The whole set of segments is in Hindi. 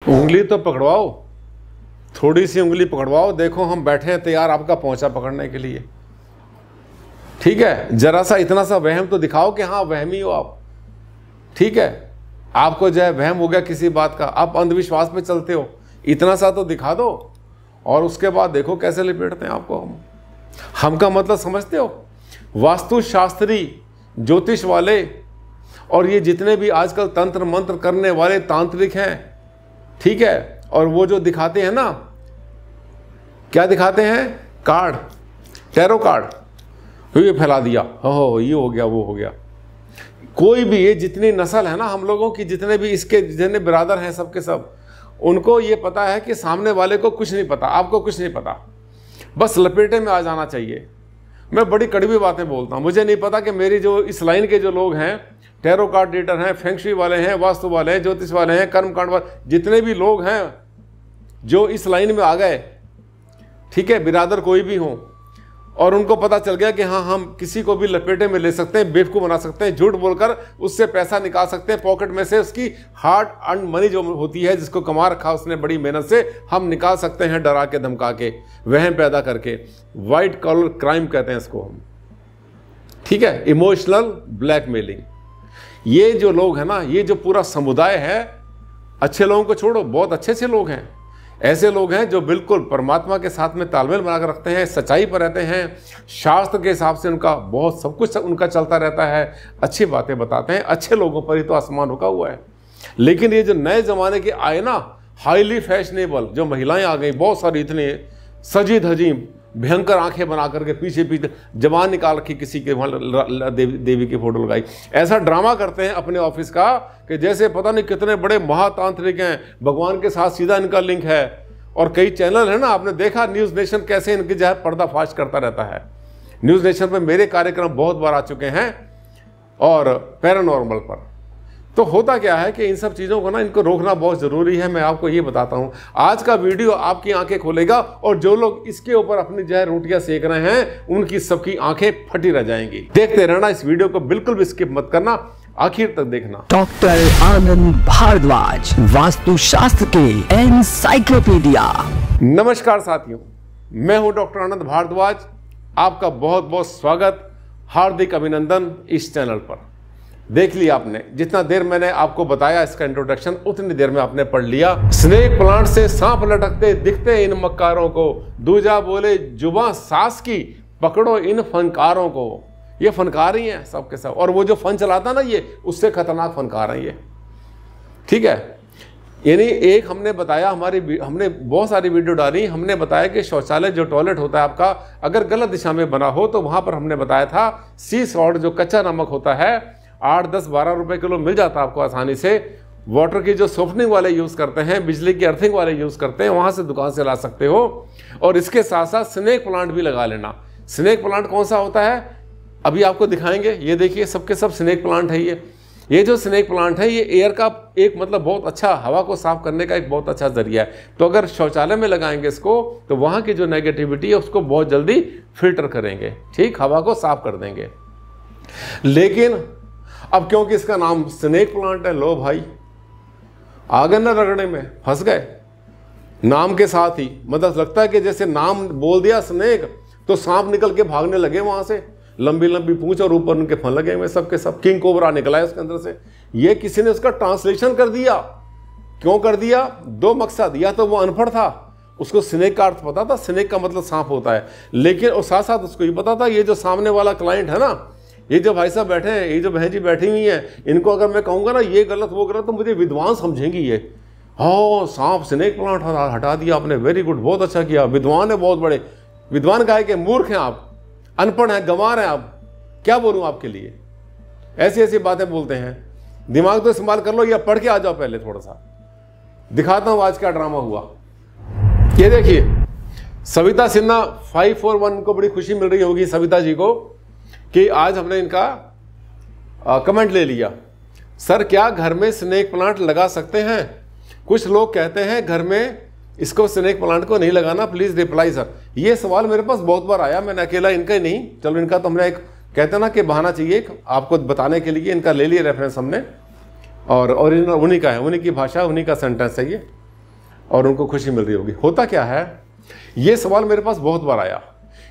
उंगली तो पकड़वाओ, थोड़ी सी उंगली पकड़वाओ, देखो हम बैठे हैं तैयार आपका पोंछा पकड़ने के लिए। ठीक है, जरा सा इतना सा वहम तो दिखाओ कि हाँ वहमी हो आप। ठीक है, आपको जो है वहम हो गया किसी बात का, आप अंधविश्वास पे चलते हो, इतना सा तो दिखा दो और उसके बाद देखो कैसे लपेटते हैं आपको हम का मतलब समझते हो। वास्तुशास्त्री, ज्योतिष वाले और ये जितने भी आजकल तंत्र मंत्र करने वाले तांत्रिक हैं, ठीक है, और वो जो दिखाते हैं ना, क्या दिखाते हैं, कार्ड, टैरो कार्ड, ये फैला दिया, हो ये हो गया वो हो गया। कोई भी ये जितनी नस्ल है ना हम लोगों की, जितने भी इसके जितने बिरादर हैं सब के सब, उनको ये पता है कि सामने वाले को कुछ नहीं पता, आपको कुछ नहीं पता, बस लपेटे में आ जाना चाहिए। मैं बड़ी कड़वी बातें बोलता हूँ, मुझे नहीं पता कि मेरी जो इस लाइन के जो लोग हैं, टैरो कार्ड रीडर हैं, फेंगशुई वाले हैं, वास्तु वाले हैं, ज्योतिष वाले हैं, कर्मकांड वाले, जितने भी लोग हैं जो इस लाइन में आ गए, ठीक है, बिरादर कोई भी हो, और उनको पता चल गया कि हाँ हम किसी को भी लपेटे में ले सकते हैं, बेवकूफ़ बना सकते हैं, झूठ बोलकर उससे पैसा निकाल सकते हैं, पॉकेट में से उसकी हार्ड अर्न मनी जो होती है, जिसको कमा रखा उसने बड़ी मेहनत से, हम निकाल सकते हैं डरा के, धमका के, वहम पैदा करके। वाइट कॉलर क्राइम कहते हैं इसको हम। ठीक है, इमोशनल ब्लैकमेलिंग। ये जो लोग हैं ना, ये जो पूरा समुदाय है, अच्छे लोगों को छोड़ो, बहुत अच्छे अच्छे लोग हैं, ऐसे लोग हैं जो बिल्कुल परमात्मा के साथ में तालमेल बनाकर रखते हैं, सच्चाई पर रहते हैं, शास्त्र के हिसाब से उनका बहुत सब कुछ उनका चलता रहता है, अच्छी बातें बताते हैं। अच्छे लोगों पर ही तो आसमान रुका हुआ है। लेकिन ये जो नए ज़माने के आए ना, हाईली फैशनेबल जो महिलाएं आ गई, बहुत सारी, इतने सजी धजी, भयंकर आंखें बना करके पीछे पीछे जबान निकाल रखी, किसी के वहाँ देवी की फोटो लगाई, ऐसा ड्रामा करते हैं अपने ऑफिस का कि जैसे पता नहीं कितने बड़े महातांत्रिक हैं, भगवान के साथ सीधा इनका लिंक है। और कई चैनल है ना, आपने देखा न्यूज़ नेशन कैसे इनकी जो है पर्दाफाश करता रहता है। न्यूज़ नेशन पर मेरे कार्यक्रम बहुत बार आ चुके हैं, और पैरानॉर्मल पर। तो होता क्या है कि इन सब चीज़ों को ना, इनको रोकना बहुत ज़रूरी है। मैं आपको ये बताता हूँ, आज का वीडियो आपकी आंखें खोलेगा, और जो लोग इसके ऊपर अपनी जो है रोटियां सेक रहे हैं, उनकी सबकी आंखें फटी रह जाएंगी। देखते रहना, इस वीडियो को बिल्कुल भी स्किप मत करना, आखिर तक देखना। डॉक्टर आनंद भारद्वाज, वास्तुशास्त्र के एनसाइक्लोपीडिया। नमस्कार साथियों, मैं हूँ डॉक्टर आनंद भारद्वाज, आपका बहुत बहुत स्वागत, हार्दिक अभिनंदन इस चैनल पर। देख लिया आपने, जितना देर मैंने आपको बताया इसका इंट्रोडक्शन, उतनी देर में आपने पढ़ लिया। स्नेक प्लांट से सांप लटकते दिखते इन मक्कारों को, दूजा बोले जुबां सास की, पकड़ो इन फनकारों को। ये फनकार ही हैं सब के सब, और वो जो फन चलाता ना, ये उससे खतरनाक फनकार हैं ये। ठीक है, यानी एक हमने बताया, हमने बहुत सारी वीडियो डाली, हमने बताया कि शौचालय जो टॉयलेट होता है आपका, अगर गलत दिशा में बना हो तो वहां पर हमने बताया था सी सॉल्ट जो कच्चा नमक होता है, 8, 10, 12 रुपए किलो मिल जाता है आपको आसानी से। वाटर की जो सॉफ्टनिंग वाले यूज़ करते हैं, बिजली की अर्थिंग वाले यूज़ करते हैं, वहाँ से दुकान से ला सकते हो। और इसके साथ साथ स्नेक प्लांट भी लगा लेना। स्नेक प्लांट कौन सा होता है, अभी आपको दिखाएंगे। ये देखिए, सबके सब स्नेक प्लांट है ये जो स्नेक प्लांट है, ये एयर का एक मतलब बहुत अच्छा, हवा को साफ करने का एक बहुत अच्छा जरिया है। तो अगर शौचालय में लगाएंगे इसको, तो वहाँ की जो नेगेटिविटी है उसको बहुत जल्दी फिल्टर करेंगे, ठीक, हवा को साफ कर देंगे। लेकिन अब क्योंकि इसका नाम स्नेक प्लांट है, लो भाई आ गए ना रगड़े में, फंस गए नाम के साथ ही। मतलब लगता है कि जैसे नाम बोल दिया स्नेक, तो सांप निकल के भागने लगे वहां से, लंबी लंबी पूंछ और ऊपर उनके फन लगे हुए सब के सब, किंग कोबरा निकला है उसके अंदर से। ये किसी ने उसका ट्रांसलेशन कर दिया। क्यों कर दिया, दो मकसद, या तो वो अनपढ़ था, उसको स्नेक का अर्थ पता था, स्नेक का मतलब सांप होता है, लेकिन और साथ साथ उसको ये पता था ये जो सामने वाला क्लाइंट है ना, ये जो भाई साहब बैठे हैं, ये जो बहन जी बैठी हुई हैं, इनको अगर मैं कहूँगा ना ये गलत वो गलत, तो मुझे विद्वान समझेंगी ये। हाँ, सांप स्नेक प्लांट हटा दिया आपने, वेरी गुड, बहुत अच्छा किया, विद्वान है बहुत बड़े। विद्वान का है कि मूर्ख हैं आप, अनपढ़ हैं, गंवार हैं आप, क्या बोलूँ आपके लिए, ऐसी ऐसी बातें बोलते हैं। दिमाग तो इस्तेमाल कर लो, या पढ़ के आ जाओ पहले थोड़ा सा। दिखाता हूँ आज क्या ड्रामा हुआ। ये देखिए, सविता सिन्हा 541 को बड़ी खुशी मिल रही होगी सविता जी को कि आज हमने इनका कमेंट ले लिया। सर क्या घर में स्नेक प्लांट लगा सकते हैं? कुछ लोग कहते हैं घर में इसको स्नेक प्लांट को नहीं लगाना, प्लीज़ रिप्लाई सर। ये सवाल मेरे पास बहुत बार आया, मैंने अकेला इनका ही नहीं, चलो इनका तो हमने एक कहते हैं ना कि बहाना चाहिए आपको बताने के लिए, इनका ले लिया रेफरेंस हमने, और ओरिजिनल उन्हीं का है, उन्हीं की भाषा, उन्हीं का सेंटेंस है ये। और उनको खुशी मिल रही होगी। होता क्या है, ये सवाल मेरे पास बहुत बार आया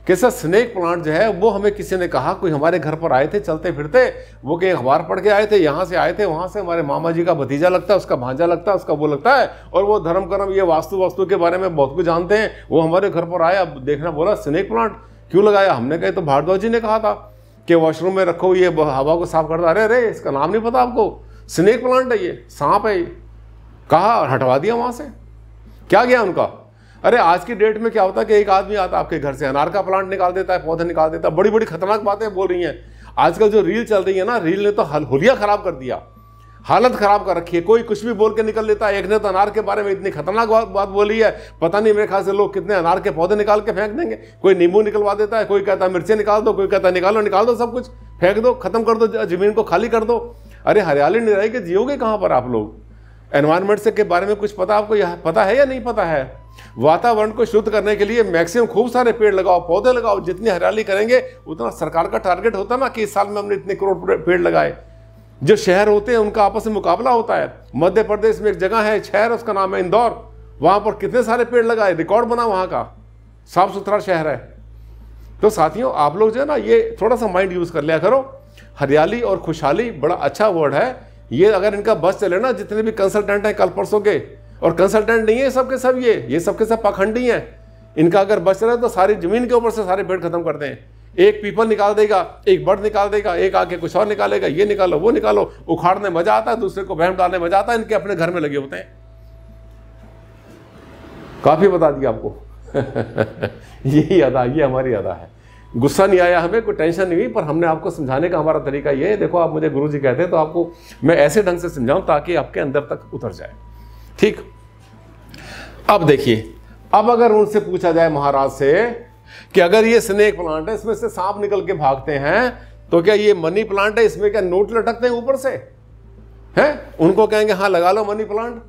कि सर स्नेक प्लांट जो है वो हमें किसी ने कहा, कोई हमारे घर पर आए थे चलते फिरते, वो कहीं अखबार पढ़ के आए थे, यहाँ से आए थे, वहाँ से, हमारे मामा जी का भतीजा लगता है, उसका भांजा लगता है, उसका वो लगता है, और वो धर्म कर्म ये वास्तु के बारे में बहुत कुछ जानते हैं, वो हमारे घर पर आया, देखना बोला स्नेक प्लांट क्यों लगाया। हमने कहा तो भारद्वाज जी ने कहा था कि वॉशरूम में रखो, ये हवा को साफ करता। अरे इसका नाम नहीं पता आपको, स्नेक प्लांट है, ये सांप है। कहा हटवा दिया वहाँ से। क्या गया उनका। अरे आज की डेट में क्या होता है कि एक आदमी आता आपके घर से अनार का प्लांट निकाल देता है, पौधे निकाल देता है, बड़ी बड़ी खतरनाक बातें बोल रही हैं। आजकल जो रील चल रही है ना, रील ने तो हुलिया खराब कर दिया, हालत खराब कर रखी है। कोई कुछ भी बोल के निकल लेता है। एक ने तो अनार के बारे में इतनी खतरनाक बात बोली है, पता नहीं मेरे ख्याल से लोग कितने अनार के पौधे निकाल के फेंक देंगे। कोई नींबू निकलवा देता है, कोई कहता है मिर्ची निकाल दो, कोई कहता है निकाल दो सब कुछ, फेंक दो, खत्म कर दो, जमीन को खाली कर दो। अरे हरियाली नहीं रहेगी, जियोगे कहाँ पर आप लोग। एनवायरमेंट से के बारे में कुछ पता आपको पता है या नहीं पता है। वातावरण को शुद्ध करने के लिए मैक्सिमम खूब सारे पेड़ लगाओ, पौधे लगाओ। जितनी हरियाली करेंगे उतना सरकार का टारगेट होता ना कि इस साल में हमने इतने करोड़ पेड़ लगाए। जो शहर होते हैं उनका आपस में मुकाबला होता है। मध्य प्रदेश में एक जगह है, शहर, उसका नाम है इंदौर, वहां पर कितने सारे पेड़ लगाए, रिकॉर्ड बना वहां का, साफ सुथरा शहर है। तो साथियों आप लोग जो है ना, ये थोड़ा सा माइंड यूज कर लिया करो। हरियाली और खुशहाली बड़ा अच्छा वर्ड है ये। अगर इनका बस चले ना, जितने भी कंसल्टेंट हैं कल परसों के, और कंसल्टेंट नहीं है सबके सब, ये सबके सब पाखंडी हैं। इनका अगर बस चले तो सारी जमीन के ऊपर से सारे पेड़ खत्म कर दें। एक पीपल निकाल देगा, एक बर्ड निकाल देगा, एक आके कुछ और निकालेगा, ये निकालो वो निकालो। उखाड़ने मजा आता है, दूसरे को बहम डालने मजा आता है। इनके अपने घर में लगे होते हैं। काफी बता दिया आपको। यही अदा, ये हमारी अदा है। गुस्सा नहीं आया हमें, कोई टेंशन नहीं हुई, पर हमने आपको समझाने का हमारा तरीका ये है। देखो आप मुझे गुरुजी कहते हैं तो आपको मैं ऐसे ढंग से समझाऊं ताकि आपके अंदर तक उतर जाए। ठीक। अब देखिए, अब अगर उनसे पूछा जाए महाराज से कि अगर ये स्नेक प्लांट है, इसमें से सांप निकल के भागते हैं, तो क्या ये मनी प्लांट है, इसमें क्या नोट लटकते हैं ऊपर से हैं? उनको कहेंगे हाँ लगा लो मनी प्लांट,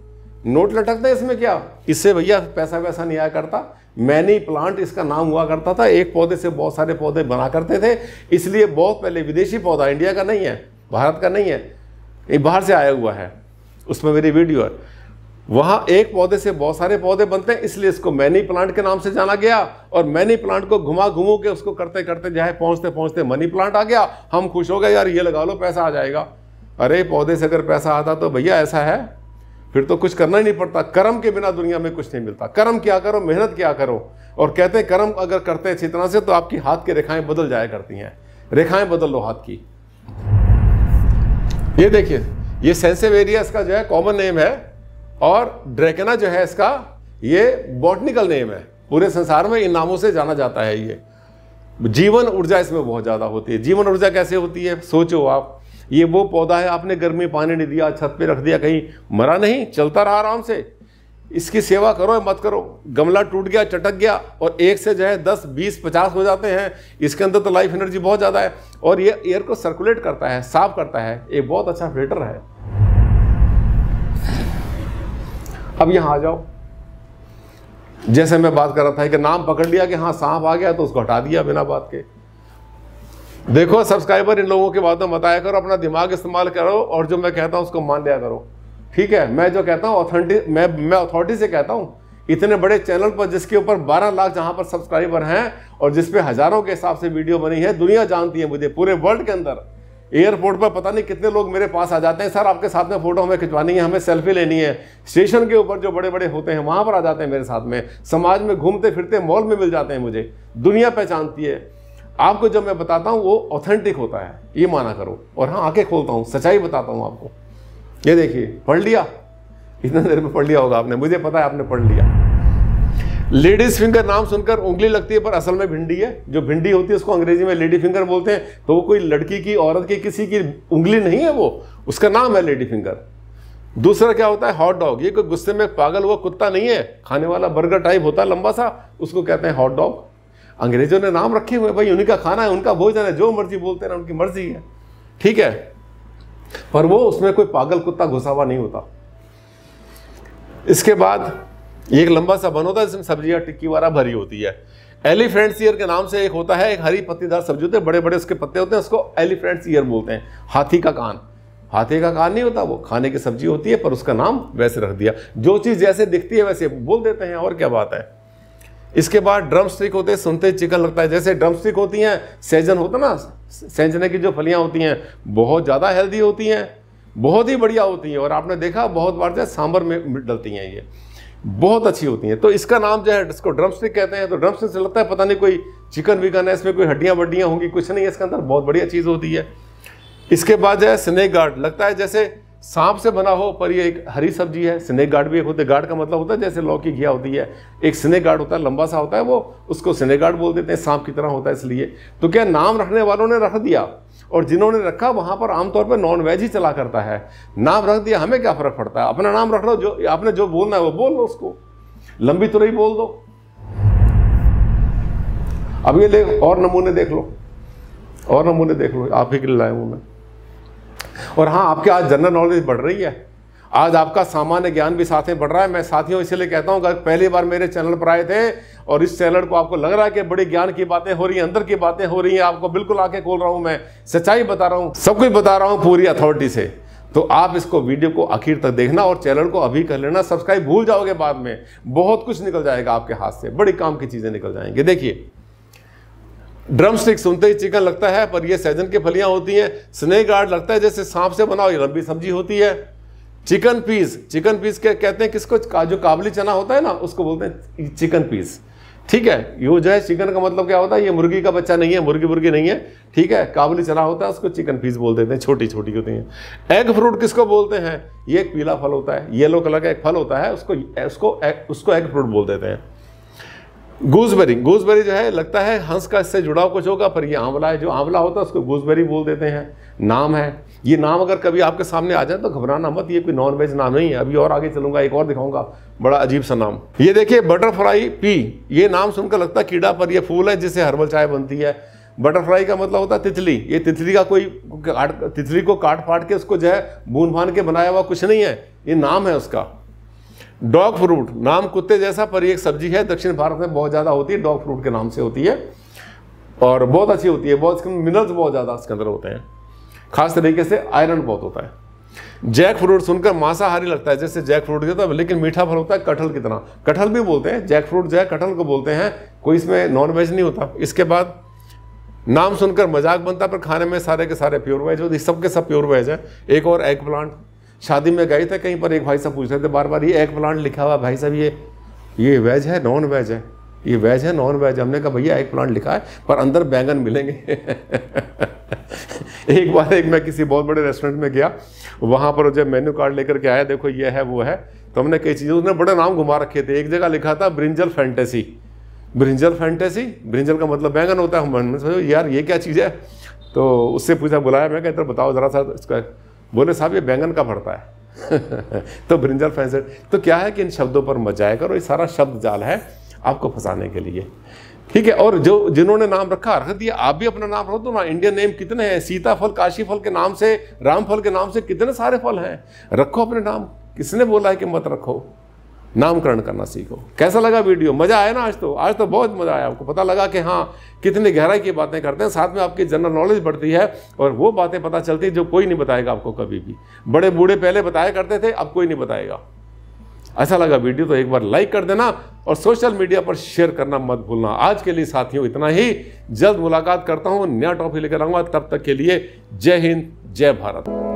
नोट लटकते हैं इसमें क्या? इससे भैया पैसा वैसा नहीं आया करता। मैनी प्लांट इसका नाम हुआ करता था। एक पौधे से बहुत सारे पौधे बना करते थे, इसलिए बहुत पहले विदेशी पौधा, इंडिया का नहीं है, भारत का नहीं है, ये बाहर से आया हुआ है। उसमें मेरी वीडियो है। वहां एक पौधे से बहुत सारे पौधे बनते हैं, इसलिए इसको मैनी प्लांट के नाम से जाना गया। और मैनी प्लांट को घुमा के उसको करते करते जो है पहुंचते पहुंचते मनी प्लांट आ गया। हम खुश हो गए, यार ये लगा लो पैसा आ जाएगा। अरे पौधे से अगर पैसा आता तो भैया ऐसा है, फिर तो कुछ करना ही नहीं पड़ता। कर्म के बिना दुनिया में कुछ नहीं मिलता। कर्म क्या करो, मेहनत क्या करो। और कहते हैं कर्म अगर करते हैं अच्छी तरह से तो आपकी हाथ की रेखाएं बदल जाया करती हैं। रेखाएं बदल लो हाथ की। ये देखिए, ये सेंसेवेरिया इसका जो है कॉमन नेम है, और ड्रैकेना जो है इसका ये बॉटनिकल नेम है। पूरे संसार में इन नामों से जाना जाता है। ये जीवन ऊर्जा इसमें बहुत ज्यादा होती है। जीवन ऊर्जा कैसे होती है सोचो आप। ये वो पौधा है, आपने गर्मी पानी नहीं दिया, छत पे रख दिया, कहीं मरा नहीं, चलता रहा आराम से। इसकी सेवा करो मत करो, गमला टूट गया, चटक गया, और एक से जो है 10 20 50 हो जाते हैं। इसके अंदर तो लाइफ एनर्जी बहुत ज़्यादा है, और ये एयर को सर्कुलेट करता है, साफ करता है। एक बहुत अच्छा फिल्टर है। अब यहाँ आ जाओ, जैसे मैं बात कर रहा था कि नाम पकड़ लिया कि हाँ सांप आ गया तो उसको हटा दिया बिना बात के। देखो सब्सक्राइबर, इन लोगों की बातों बताया करो, अपना दिमाग इस्तेमाल करो, और जो मैं कहता हूं उसको मान लिया करो। ठीक है, मैं जो कहता हूं ऑथेंटिक, मैं अथॉरिटी से कहता हूं। इतने बड़े चैनल पर जिसके ऊपर 12 लाख जहां पर सब्सक्राइबर हैं, और जिसपे हजारों के हिसाब से वीडियो बनी है, दुनिया जानती है मुझे पूरे वर्ल्ड के अंदर। एयरपोर्ट पर पता नहीं कितने लोग मेरे पास आ जाते हैं, सर आपके साथ में फोटो हमें खिंचवानी है, हमें सेल्फी लेनी है। स्टेशन के ऊपर जो बड़े बड़े होते हैं वहां पर आ जाते हैं मेरे साथ में। समाज में घूमते फिरते मॉल में मिल जाते हैं मुझे। दुनिया पहचानती है। आपको जब मैं बताता हूं वो ऑथेंटिक होता है, ये माना करो। और हाँ, आंखें खोलता हूं, सच्चाई बताता हूं आपको। ये देखिए, पढ़ लिया, इतने देर में पढ़ लिया होगा आपने, मुझे पता है आपने पढ़ लिया। लेडीज फिंगर नाम सुनकर उंगली लगती है, पर असल में भिंडी है। जो भिंडी होती है उसको अंग्रेजी में लेडी फिंगर बोलते हैं। तो वो कोई लड़की की, औरत की, किसी की उंगली नहीं है, वो उसका नाम है लेडी फिंगर। दूसरा क्या होता है, हॉट डॉग। ये कोई गुस्से में पागल हुआ कुत्ता नहीं है, खाने वाला बर्गर टाइप होता है लंबा सा, उसको कहते हैं हॉट डॉग। अंग्रेजों ने नाम रखे हुए, भाई उन्हीं का खाना है, उनका भोजन है, जो मर्जी बोलते हैं, उनकी मर्जी है। ठीक है, पर वो उसमें कोई पागल कुत्ता घुसा हुआ नहीं होता। इसके बाद एक लंबा सा बन होता है, जिसमें सब्जियां टिक्की वाला भरी होती है। एलिफेंट्स ईयर के नाम से एक होता है, एक हरी पत्तीदार सब्जी होती है, बड़े बड़े उसके पत्ते होते हैं, उसको एलिफेंट्स ईयर बोलते हैं। हाथी का कान, हाथी का कान नहीं होता, वो खाने की सब्जी होती है, पर उसका नाम वैसे रख दिया। जो चीज़ जैसे दिखती है वैसे बोल देते हैं, और क्या बात है। इसके बाद ड्रम स्टिक होते हैं, सुनते ही चिकन लगता है। जैसे ड्रम स्टिक होती हैं, सहजन होता ना, सहजने की जो फलियाँ होती हैं बहुत ज़्यादा हेल्दी होती हैं, बहुत ही बढ़िया होती हैं, और आपने देखा बहुत बार जो है सांभर में डलती हैं, ये बहुत अच्छी होती हैं। तो इसका नाम जो है, इसको ड्रम स्टिक कहते हैं। तो ड्रम स्टिक से लगता है पता नहीं कोई चिकन विकन है, इसमें कोई हड्डियाँ वड्डियाँ होंगी, कुछ नहीं है इसके अंदर, बहुत बढ़िया चीज़ होती है। इसके बाद जो है स्नेक गार्ड, लगता है जैसे सांप से बना हो, पर ये एक हरी सब्जी है। स्नेक गार्ड भी एक होते हैं, गार्ड का मतलब होता है जैसे लौकी घिया होती है, एक स्नेक गार्ड होता है, लंबा सा होता है, वो उसको स्नेक गार्ड बोल देते हैं, सांप की तरह होता है इसलिए। तो क्या नाम रखने वालों ने रख दिया, और जिन्होंने रखा वहां पर आमतौर पर नॉन वेज ही चला करता है, नाम रख दिया, हमें क्या फर्क पड़ता है, अपना नाम रख लो, जो आपने जो बोलना है वो बोल लो, उसको लंबी तुरई बोल दो। अब ये देख, और नमूने देख लो, और नमूने देख लो, आप ही के लिए लाया हूं मैं। और हाँ, आपके आज जनरल नॉलेज बढ़ रही है, आज आपका सामान्य ज्ञान भी साथ में बढ़ रहा है। मैं साथियों इसलिए कहता हूं, अगर पहली बार मेरे चैनल पर आए थे और इस चैनल को आपको लग रहा है कि बड़ी ज्ञान की बातें हो रही हैं, अंदर की बातें हो रही हैं, आपको बिल्कुल आके खोल रहा हूं, मैं सच्चाई बता रहा हूं, सब कुछ बता रहा हूं पूरी अथॉरिटी से। तो आप इसको वीडियो को आखिर तक देखना, और चैनल को अभी कर लेना सब्सक्राइब, भूल जाओगे बाद में, बहुत कुछ निकल जाएगा आपके हाथ से, बड़ी काम की चीजें निकल जाएंगी। देखिए, ड्रम स्टिक सुनते ही चिकन लगता है, पर ये सहजन की फलियां होती हैं। स्नेक गार्ड लगता है जैसे सांप से बना हो, ये लंबी सब्जी होती है। चिकन पीस, चिकन पीस के कहते हैं किसको, जो काबुली चना होता है ना, उसको बोलते हैं चिकन पीस, ठीक है। ये जो है चिकन का मतलब क्या होता है, ये मुर्गी का बच्चा नहीं है, मुर्गी नहीं है, ठीक है, काबुली चना होता है, उसको चिकन पीस बोल देते हैं, छोटी छोटी होती हैं। एग फ्रूट किसको बोलते हैं, ये एक पीला फल होता है, येलो कलर का एक फल होता है, उसको एग फ्रूट बोल देते हैं। गूसबेरी, गूसबेरी जो है लगता है हंस का इससे जुड़ाव कुछ होगा, पर ये आंवला है, जो आंवला होता है उसको गूसबेरी बोल देते हैं। नाम है, ये नाम अगर कभी आपके सामने आ जाए तो घबराना मत, ये कोई नॉन वेज नाम नहीं है। अभी और आगे चलूंगा, एक और दिखाऊंगा बड़ा अजीब सा नाम। ये देखिए बटरफ्लाई पी, ये नाम सुनकर लगता है कीड़ा, पर ये फूल है जिससे हर्बल चाय बनती है। बटरफ्लाई का मतलब होता है तितली, ये तितली का कोई तितली को काट फाट के उसको जो है बून भान के बनाया हुआ कुछ नहीं है, ये नाम है उसका। डॉग फ्रूट, नाम कुत्ते जैसा, पर एक सब्जी है, दक्षिण भारत में बहुत ज़्यादा होती है, डॉग फ्रूट के नाम से होती है, और बहुत अच्छी होती है, बहुत मिनरल्स बहुत ज़्यादा इसके अंदर होते हैं, खास तरीके से आयरन बहुत होता है। जैक फ्रूट सुनकर मांसाहारी लगता है, जैसे जैक फ्रूट होता है, लेकिन मीठा फल होता है कटहल की तरह, कटहल भी बोलते हैं, जैक फ्रूट जो है कटहल को बोलते हैं, कोई इसमें नॉन वेज नहीं होता। इसके बाद नाम सुनकर मजाक बनता, पर खाने में सारे के सारे प्योर वेज होते, सबके सब प्योर वेज है। एक और एग प्लांट, शादी में गए थे कहीं पर, एक भाई साहब पूछ रहे थे बार बार, ये एग प्लांट लिखा हुआ भाई साहब, ये वेज है नॉन वेज है, ये वेज है नॉन वेज। हमने कहा भैया एग प्लांट लिखा है, पर अंदर बैंगन मिलेंगे। एक बार मैं किसी बहुत बड़े रेस्टोरेंट में गया, वहाँ पर जब मेन्यू कार्ड लेकर के आया, देखो ये है वो है, तो हमने कई चीज़ें, उसने बड़े नाम घुमा रखे थे। एक जगह लिखा था brinjal fantasy, brinjal fantasy, brinjal का मतलब बैंगन होता है। मन में सोचो यार ये क्या चीज़ है, तो उससे पूछा, बुलाया, मैं कहता बताओ ज़रा सा इसका, बोले साहब ये बैंगन का भरता है। तो ब्रिंजल फैंटेसी, तो क्या है कि इन शब्दों पर मत जाया करो, ये सारा शब्द जाल है आपको फंसाने के लिए, ठीक है। और जो जिन्होंने नाम रख दिया, आप भी अपना नाम रख दो ना। इंडियन नेम कितने हैं, सीताफल, काशी फल के नाम से, रामफल के नाम से कितने सारे फल हैं, रखो अपने नाम। किसने बोला है कि मत रखो, नामकरण करना सीखो। कैसा लगा वीडियो, मजा आया ना? आज तो बहुत मजा आया, आपको पता लगा कि हाँ कितनी गहराई की बातें करते हैं, साथ में आपकी जनरल नॉलेज बढ़ती है, और वो बातें पता चलती है जो कोई नहीं बताएगा आपको कभी भी। बड़े बूढ़े पहले बताया करते थे, अब कोई नहीं बताएगा। ऐसा लगा वीडियो तो एक बार लाइक कर देना, और सोशल मीडिया पर शेयर करना मत भूलना। आज के लिए साथियों इतना ही, जल्द मुलाकात करता हूँ, नया टॉपिक लेकर आऊँगा, तब तक के लिए जय हिंद, जय भारत।